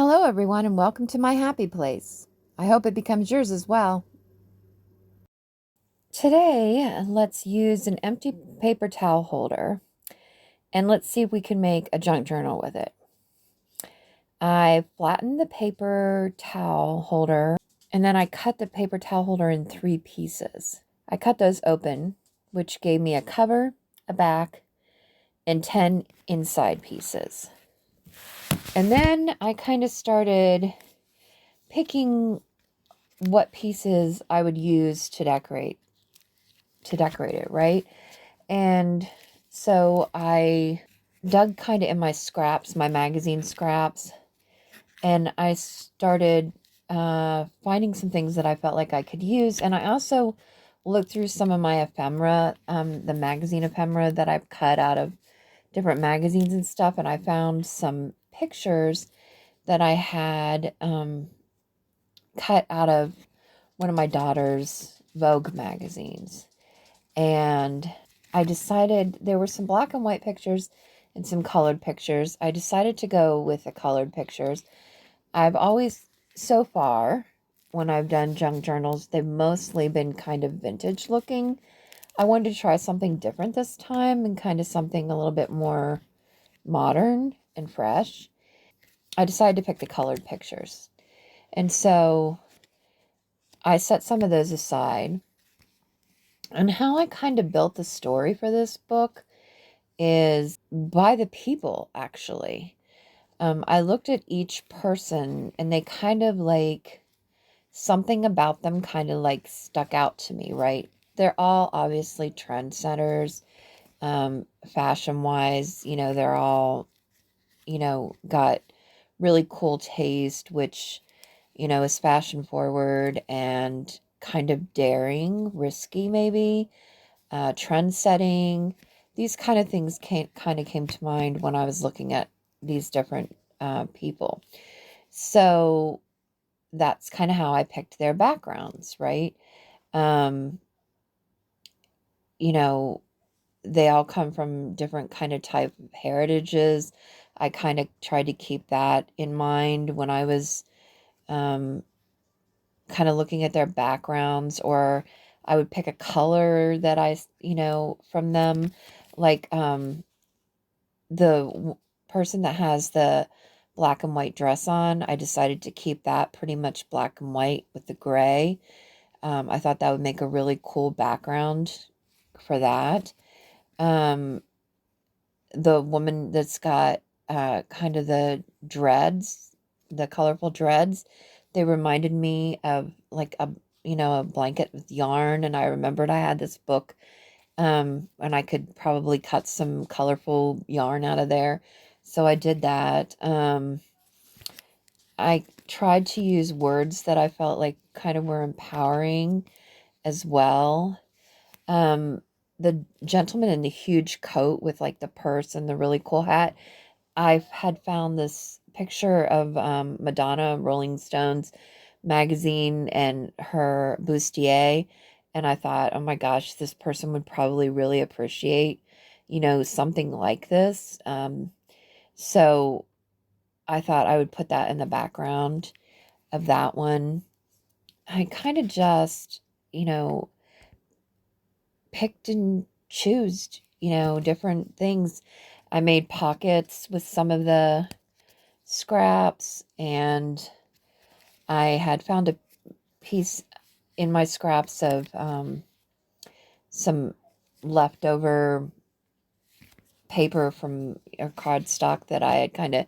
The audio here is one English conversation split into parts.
Hello, everyone, and welcome to my happy place. I hope it becomes yours as well. Today, let's use an empty paper towel holder and let's see if we can make a junk journal with it. I flattened the paper towel holder and then I cut the paper towel holder in 3 pieces. I cut those open, which gave me a cover, a back, and 10 inside pieces. And then I kind of started picking what pieces I would use to decorate it, right? And so I dug kind of in my scraps, my magazine scraps, and I started finding some things that I felt like I could use. And I also looked through some of my ephemera, the magazine ephemera that I've cut out of different magazines and stuff, and I found some pictures that I had cut out of one of my daughter's Vogue magazines. And I decided there were some black and white pictures and some colored pictures. I decided to go with the colored pictures. I've always, so far, when I've done junk journals, they've mostly been kind of vintage looking. I wanted to try something different this time and kind of something a little bit more modern and fresh. I decided to pick the colored pictures. And so I set some of those aside. And how I kind of built the story for this book is by the people, actually. I looked at each person and they kind of like something about them kind of like stuck out to me, right? They're all obviously trendsetters, fashion wise, they're all, got really cool taste, which, is fashion forward and kind of daring, risky maybe, trend setting. These kind of things kind of came to mind when I was looking at these different people. So that's kind of how I picked their backgrounds, right? Um, you know, they all come from different kind of type of heritages. I kind of tried to keep that in mind when I was um, kind of looking at their backgrounds, or I would pick a color that from them. Like the person that has the black and white dress on, I decided to keep that pretty much black and white with the gray. I thought that would make a really cool background for that. Um, the woman that's got kind of the dreads, the colorful dreads, they reminded me of like a blanket with yarn. And I remembered I had this book, and I could probably cut some colorful yarn out of there. So I did that. I tried to use words that I felt like kind of were empowering as well. Um, the gentleman in the huge coat with like the purse and the really cool hat, I had found this picture of Madonna, Rolling Stones magazine, and her bustier. And I thought, oh my gosh, this person would probably really appreciate, something like this. So I thought I would put that in the background of that one. I kind of just, you know, picked and choosed, different things. I made pockets with some of the scraps, and I had found a piece in my scraps of some leftover paper from a cardstock that I had kind of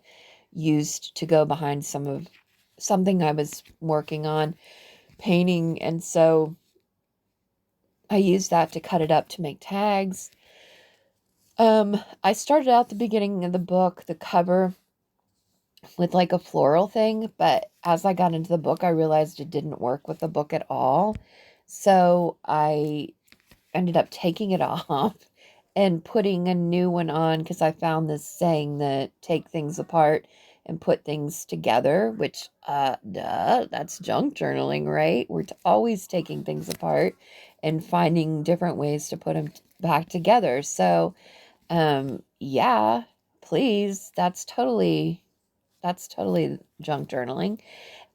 used to go behind something I was working on, painting, and so I used that to cut it up to make tags. I started out the beginning of the book, the cover, with like a floral thing, but as I got into the book, I realized it didn't work with the book at all. So I ended up taking it off and putting a new one on because I found this saying that take things apart and put things together, which, that's junk journaling, right? We're always taking things apart and finding different ways to put them back together. So, yeah, please, that's totally That's totally junk journaling.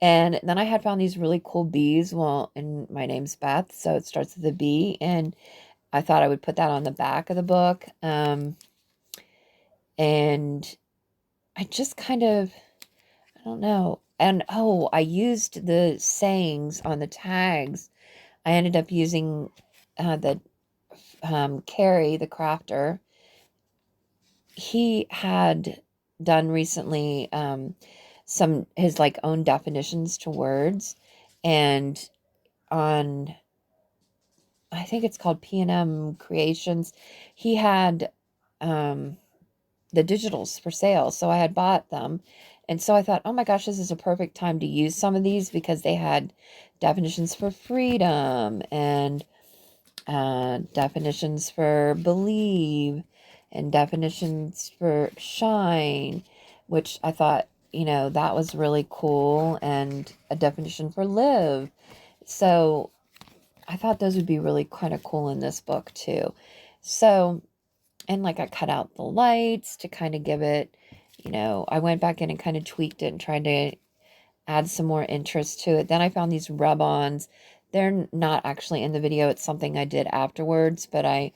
And then I had found these really cool bees. Well, and my name's Beth, so it starts with a B, and I thought I would put that on the back of the book. And I just kind of, I don't know. And oh, I used the sayings on the tags. I ended up using the Carrie, the crafter. He had done recently some his like own definitions to words, and on I think it's called P&M Creations, he had the digitals for sale. So I had bought them. And so I thought, oh my gosh, this is a perfect time to use some of these because they had definitions for freedom and definitions for believe and definitions for shine, which I thought, that was really cool, and a definition for live. So I thought those would be really kind of cool in this book too. So, and like I cut out the lights to kind of give it, I went back in and kind of tweaked it and tried to add some more interest to it. Then I found these rub-ons. They're not actually in the video. It's something I did afterwards, but I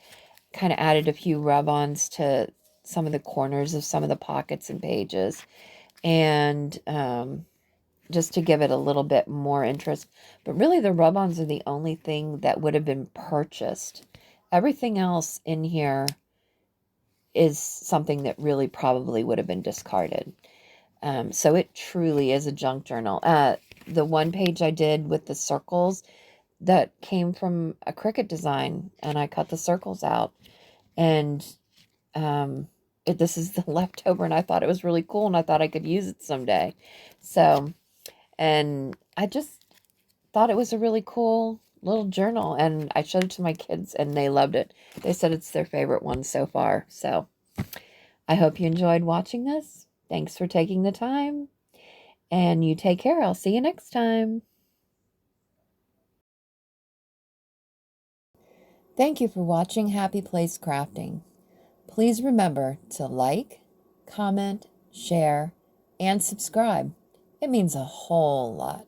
kind of added a few rub-ons to some of the corners of some of the pockets and pages. And just to give it a little bit more interest. But really, the rub-ons are the only thing that would have been purchased. Everything else in here is something that really probably would have been discarded. So it truly is a junk journal. The one page I did with the circles, that came from a Cricut design, and I cut the circles out. And this is the leftover, and I thought it was really cool, and I thought I could use it someday. So, and I just thought it was a really cool little journal, and I showed it to my kids, and they loved it. They said it's their favorite one so far. So I hope you enjoyed watching this. Thanks for taking the time, and you take care. I'll see you next time. Thank you for watching Happy Place Crafting. Please remember to like, comment, share, and subscribe. It means a whole lot.